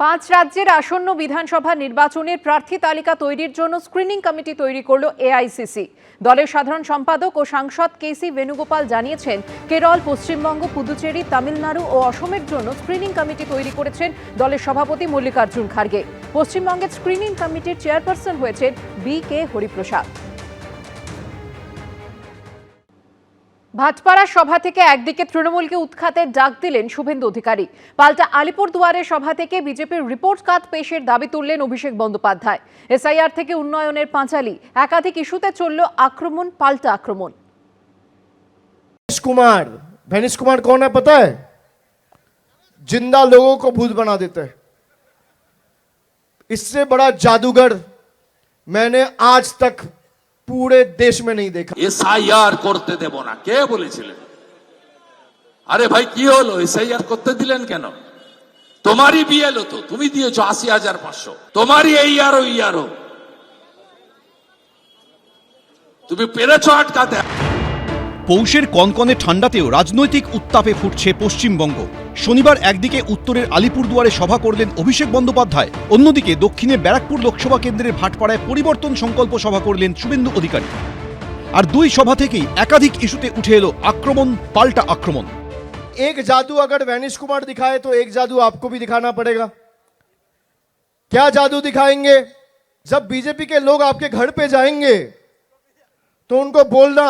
পাঁচ রাজ্যের আসন্ন বিধানসভা নির্বাচনের প্রার্থী তালিকা তৈরির জন্য স্ক্রিনিং কমিটি তৈরি করল এআইসিসি। দলের সাধারণ সম্পাদক ও সাংসদ কেসি বেণুগোপাল জানিয়েছেন, কেরল, পশ্চিমবঙ্গ, পুদুচেরি, তামিলনাড়ু ও অসমের জন্য স্ক্রিনিং কমিটি তৈরি করেছেন দলের সভাপতি মল্লিকার্জুন খার্গে। পশ্চিমবঙ্গের স্ক্রিনিং কমিটির চেয়ারপারসন হয়েছেন বি.কে. হরিপ্রসাদ। ভাটপাড়ার সভা থেকে একদিকে তৃণমূলকে উৎখাতের ডাক দিলেন শুভেন্দু অধিকারী, পাল্টা আলিপুরদুয়ারের সভা থেকে বিজেপির রিপোর্ট কার্ড পেশের দাবি তুললেন অভিষেক বন্দ্যোপাধ্যায়। এসআইআর থেকে উন্নয়নের পাঁচালী, একাধিক ইস্যুতে চলল আক্রমণ পাল্টা আক্রমণ। भैनिश कुमार कौन है पता है? जिंदा लोगों को भूत बना देते हैं। इससे बड़ा जादूगर मैंने आज तक पूरे देश में नहीं देखा। এসআইআর করতে দেব না কে বলেছিলেন? আরে ভাই কি হলো, এসআইআর করতে দিলেন কেন? তোমারই বিএলও তো, তুমি দিয়েছো ৮০,৫০০, তোমারই এই আরো তুমি পেরেছো আটকাতে। পৌষের কনকনে ঠান্ডাতেও রাজনৈতিক উত্তাপে ফুটছে পশ্চিমবঙ্গ। শনিবার একদিকে উত্তরের আলিপুরদুয়ারে সভা করলেন অভিষেক বন্দ্যোপাধ্যায়, অন্যদিকে দক্ষিণে ব্যারাকপুর লোকসভা কেন্দ্রের ভাটপাড়ায় পরিবর্তন সংকল্প সভা করলেন শুভেন্দু অধিকারী। আর দুই সভা থেকেই একাধিক ইস্যুতে উঠে এলো আক্রমণ পাল্টা আক্রমণ। एक जादू अगर वैनिश कुमार दिखाए तो एक जादू आपको भी दिखाना पड़ेगा। क्या जादू दिखाएंगे? जब बीजेपी के लोग आपके घर पे जाएंगे तो उनको बोलना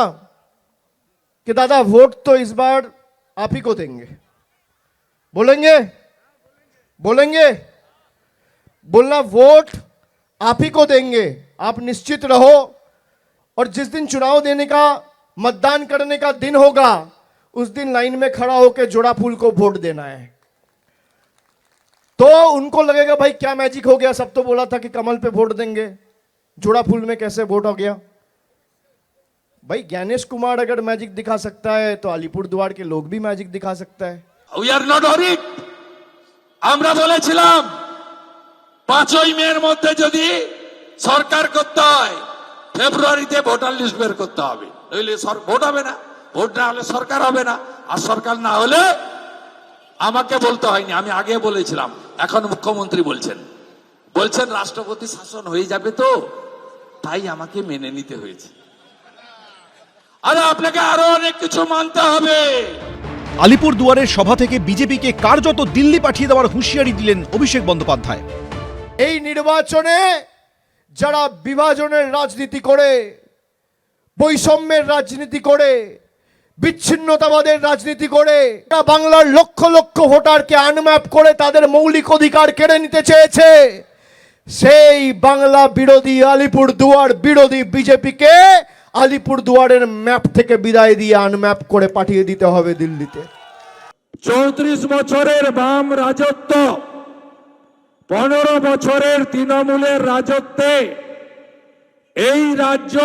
कि दादा वोट तो इस बार आप ही को देंगे। बोलेंगे बोलेंगे बोलना वोट आप ही को देंगे, आप निश्चित रहो। और जिस दिन चुनाव देने का, मतदान करने का दिन होगा, उस दिन लाइन में खड़ा होकर जोड़ा फूल को वोट देना है। तो उनको लगेगा भाई क्या मैजिक हो गया, सब तो बोला था कि कमल पे वोट देंगे, जोड़ा फूल में कैसे वोट हो गया। भाई ज्ञानेश कुमार अगर मैजिक दिखा सकता है तो अलीपुरदुआर के लोग भी मैजिक दिखा सकता है। We are not hurried. আমরা বলেছিলাম ৫ই মের মধ্যে যদি সরকার করতে হয়, ফেব্রুয়ারিতে ভোটার লিস্ট বের করতে হবে, নইলে ভোট হবে না। ভোট না হলে সরকার হবে না, আর সরকার না হলে আমাকে বলতে হয়নি, আমি আগে বলেছিলাম, এখন মুখ্যমন্ত্রী বলছেন রাষ্ট্রপতি শাসন হয়ে যাবে, তো তাই আমাকে মেনে নিতে হয়েছে। আরে আপনাকে আরো অনেক কিছু মানতে হবে। আলিপুরদুয়ারের সভা থেকে বিজেপিকে কার্যত দিল্লি পাঠিয়ে দেওয়ার হুঁশিয়ারি দিলেন অভিষেক বন্দ্যোপাধ্যায়। এই নির্বাচনে যারা বিভাজনের রাজনীতি করে, বৈষম্যের রাজনীতি করে, বিচ্ছিন্নতাবাদের রাজনীতি করে, বাংলার লক্ষ লক্ষ ভোটারকে আনম্যাপ করে তাদের মৌলিক অধিকার কেড়ে নিতে চেয়েছে, সেই বাংলা বিরোধী, আলিপুরদুয়ার বিরোধী বিজেপিকে আলিপুরদুয়ারের ম্যাপ থেকে বিদায় দিয়ে আনম্যাপ করে পাঠিয়ে দিতে হবে দিল্লিতে। ৩৪ বছরের বাম রাজত্ব, ১৫ বছরের তৃণমূলের রাজত্বে এই রাজ্য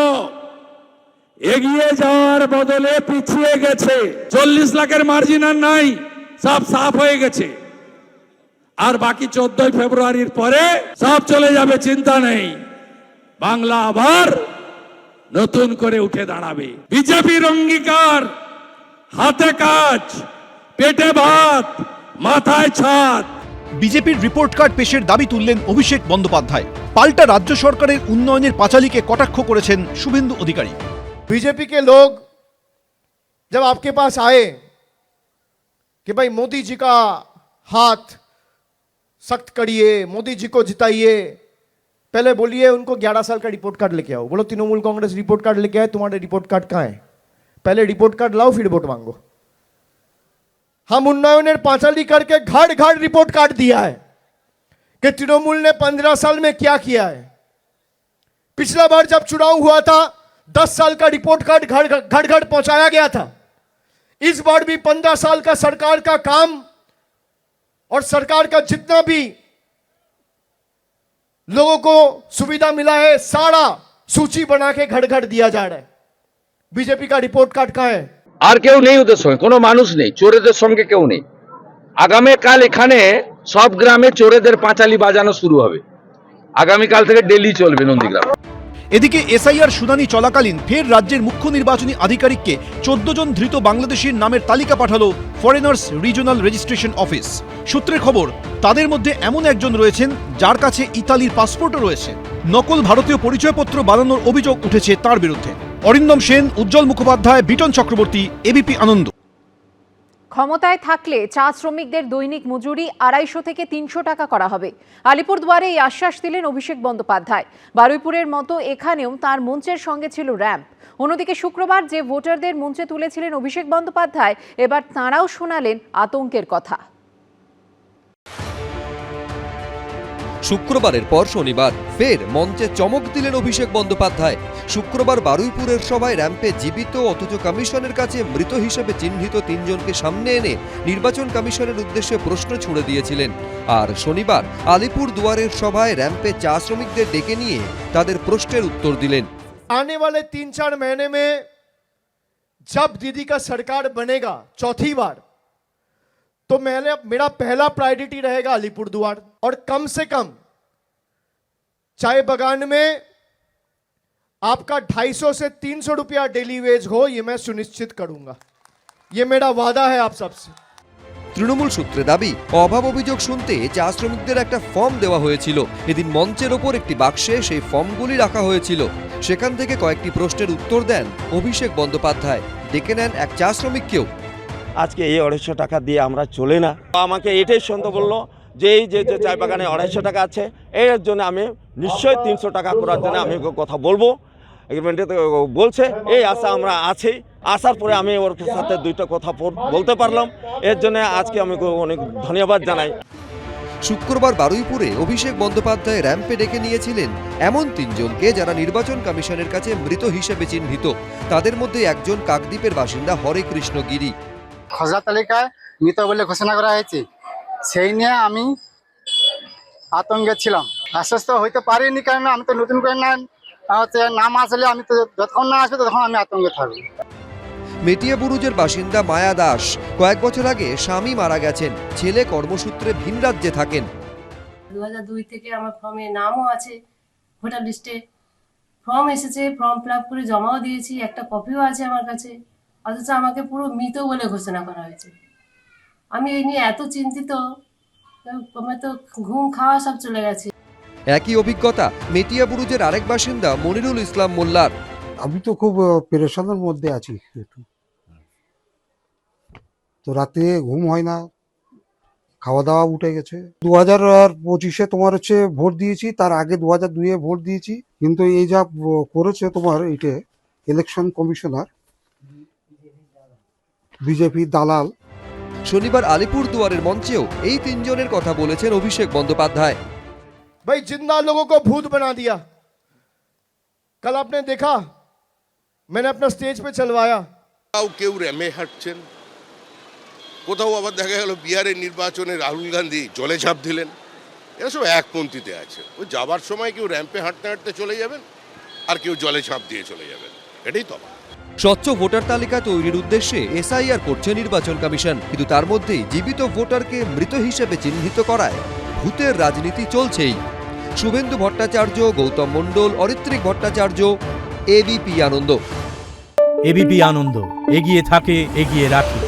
এগিয়ে যাওয়ার বদলে পিছিয়ে গেছে। ৪০ লাখের মার্জিন আর নাই, সব সাফ হয়ে গেছে। আর বাকি ১৪ ফেব্রুয়ারির পরে সব চলে যাবে, চিন্তা নেই। বাংলা আবার নতুন করে উঠে দাঁড়াবে। বিজেপির অঙ্গীকার, হাতে কাজ, পেটে ভাত, মাথায় ছাদ। বিজেপির রিপোর্ট কার্ড পেশের দাবি তুললেন অভিষেক বন্দ্যোপাধ্যায়, পাল্টা রাজ্য সরকারের উন্নয়নের পাঁচালীকে কটাক্ষ করেছেন শুভেন্দু অধিকারী। बीजेपी के लोग जब आपके पास आए कि भाई मोदी जी का हाथ सख्त करिए, मोदी जी को जिताइए, पहले बोलिए उनको 11 साल का रिपोर्ट कार्ड लेके आओ। बोलो तृणमूल कांग्रेस रिपोर्ट कार्ड लेके आए, तुम्हारे रिपोर्ट कार्ड कहाँ है? पहले रिपोर्ट कार्ड लाओ, फिर वोट मांगो। हम उन्नयन पांचाली करके घर घर रिपोर्ट कार्ड दिया है कि तृणमूल ने 15 साल में क्या किया है। पिछला बार जब चुनाव हुआ था 10 साल का रिपोर्ट कार्ड घर घर पहुंचाया गया था। इस बार भी 15 साल का सरकार का काम और सरकार का जितना भी लोगों को सुविधा मिला है, सारा सूची बना के घर घर दिया जा रहा है। बीजेपी का रिपोर्ट कार्ड कहां है? আর কেউ নেই ওদের সঙ্গে, কোনো মানুষ নেই, চোরেদের সঙ্গে কেউ নেই। আগামীকাল এখানে সব গ্রামে চোরেদের পাঁচালি বাজানো শুরু হবে, আগামীকাল থেকে ডেলি চলবে নন্দীগ্রাম। এদিকে এসআইআর শুনানি চলাকালীন ফের রাজ্যের মুখ্য নির্বাচনী আধিকারিককে 14 জন ধৃত বাংলাদেশির নামের তালিকা পাঠালো ফরেনার্স রিজিওনাল রেজিস্ট্রেশন অফিস। সূত্রের খবর, তাদের মধ্যে এমন একজন রয়েছেন যার কাছে ইতালির পাসপোর্টও রয়েছে। নকল ভারতীয় পরিচয়পত্র বানানোর অভিযোগ উঠেছে তার বিরুদ্ধে। অরিন্দম সেন, উজ্জ্বল মুখোপাধ্যায়, বিটন চক্রবর্তী, এবিপি আনন্দ। ক্ষমতায় থাকলে চা শ্রমিকদের দৈনিক মজুরি 250 থেকে 300 টাকা করা হবে। আলিপুরদুয়ারে এই আশ্বাস দিলেন অভিষেক বন্দ্যোপাধ্যায়। বারুইপুরের মতো এখানেও তার মঞ্চের সঙ্গে ছিল র্যাম্প। অন্যদিকে শুক্রবার যে ভোটারদের মঞ্চে তুলেছিলেন অভিষেক বন্দ্যোপাধ্যায়, এবার তাঁরাও শোনালেন আতঙ্কের কথা। শুক্রবারের পর শনিবার ফের মঞ্চে চমক দিলেন অভিষেক বন্দ্যোপাধ্যায়। শুক্রবার বারুইপুরের সভায় র্যাম্পে জীবিত অথচ কমিশনের কাছে মৃত হিসেবে চিহ্নিত 3 জনকে সামনে এনে নির্বাচন কমিশনের উদ্দেশ্যে প্রশ্ন ছুড়ে দিয়েছিলেন। আর শনিবার আলিপুর দুয়ারের সভায় র্যাম্পে চা শ্রমিকদের ডেকে নিয়ে তাদের প্রশ্নের উত্তর দিলেন। आने वाले 3-4 महीने में जब दीदी का सरकार बनेगा चौथी बार, तो मेरा पहला प्रायोरिटी रहेगा अलीपुरद्वार। और कम से कम चाय बगान में आपका 250 से 300 रुपया डेली वेज हो, ये मैं सुनिश्चित करूंगा। ये मेरा वादा है आप सबसे। তৃণমূল সূত্রে দাবি, অভাব অভিযোগ শুনতে চা শ্রমিকদের একটা ফর্ম দেওয়া হয়েছিল। এদিন মঞ্চের ওপর একটি বাক্সে সেই ফর্মগুলি রাখা হয়েছিল। সেখান থেকে কয়েকটি প্রশ্নের উত্তর দেন অভিষেক বন্দ্যোপাধ্যায়। ডেকে নেন এক চা শ্রমিককেও। আজকে এই 250 টাকা দিয়ে আমরা চলে না। আমাকে এটাই শুনতে বললো যে এই যে চায় বাগানে 250 টাকা আছে, এর জন্য আমি নিশ্চয়ই 300 টাকা করার জন্য আমি কথা বলবো। এগ্রিমেন্টে বলছে এই আশা আমরা আছি। আসার পরে আমি ওর সাথে 2টা কথা বলতে পারলাম। এর জন্য আজকে আমি অনেক ধন্যবাদ জানাই। শুক্রবার বারুইপুরে অভিষেক বন্দ্যোপাধ্যায় র্যাম্পে ডেকে নিয়েছিলেন এমন 3 জনকে যারা নির্বাচন কমিশনের কাছে মৃত হিসেবে চিহ্নিত। তাদের মধ্যে একজন কাকদ্বীপের বাসিন্দা হরে কৃষ্ণ গিরি। খসড়া তালিকায় মৃত বলে ঘোষণা করা হয়েছে, সেই নিয়ে আমি আতঙ্কে ছিলাম। আশ্বস্ত হইতে পারিনি, কারণ আমি তো নতুন করে নাম আসলে আমি তো যতক্ষণ না আসবে ততক্ষণ আমি আতঙ্কে থাকবো। মেটিয়া বুরুজের বাসিন্দা মায়া দাস কয়েক বছর আগে স্বামী মারা গেছেন। ছেলে কর্মসূত্রে ভিন রাজ্যে থাকেন। 2002 থেকে আমার ফর্মে নামও আছে, ভোটার লিস্টে ফর্ম এসেছে, ফর্ম ফিল আপ করে জমাও দিয়েছি, একটা কপিও আছে আমার কাছে। অথচ আমাকে পুরো মৃত বলে ঘোষণা করা হয়েছে। আমি এই নিয়ে এত চিন্তিত, আমার তো ঘুম খাওয়া সব চলে গেছে। একই অভিজ্ঞতা মেটিয়া বুরুজের আরেক বাসিন্দা মনিরুল ইসলাম মোল্লার। আমি তো খুব পেরেশানের মধ্যে আছি একটু। তো রাতে ঘুম হয় না, খাওয়া দাওয়া উঠে গেছে। 2025-এ তোমার হচ্ছে ভোট দিয়েছি, তার আগে 2002-এ ভোট দিয়েছি। কিন্তু এই যা করেছে তোমার এইটা ইলেকশন কমিশনার, বিজেপি দালাল। শনিবার আলিপুর দুয়ারের মঞ্চেও এই 3 জনের কথা বলেছেন অভিষেক বন্দ্যোপাধ্যায়। भाई जिंदा लोगों को भूत बना दिया। कल आपने देखा, मैंने अपना स्टेज पे चलवाया। কেউ র্যামে হাঁটছেন, কোথাও আবার দেখা গেল বিহারের নির্বাচনে রাহুল গান্ধী জলে ঝাঁপ দিলেন। এরা সব একপন্থীতে আছে। ওই যাবার সময় কেউ র্যাম্পে হাঁটতে হাঁটতে চলে যাবেন, আর কেউ জলে ঝাঁপ দিয়ে চলে যাবেন। এটাই তো। স্বচ্ছ ভোটার তালিকা তৈরির উদ্দেশ্যে এসআইআর করছে নির্বাচন কমিশন। কিন্তু তার মধ্যেই জীবিত ভোটারকে মৃত হিসেবে চিহ্নিত করায় ভূতের রাজনীতি চলছেই। শুভেন্দু ভট্টাচার্য, গৌতম মণ্ডল, অরিত্রিক ভট্টাচার্য, এবিপি আনন্দ। এবিপি আনন্দ, এগিয়ে থাকে, এগিয়ে রাখে।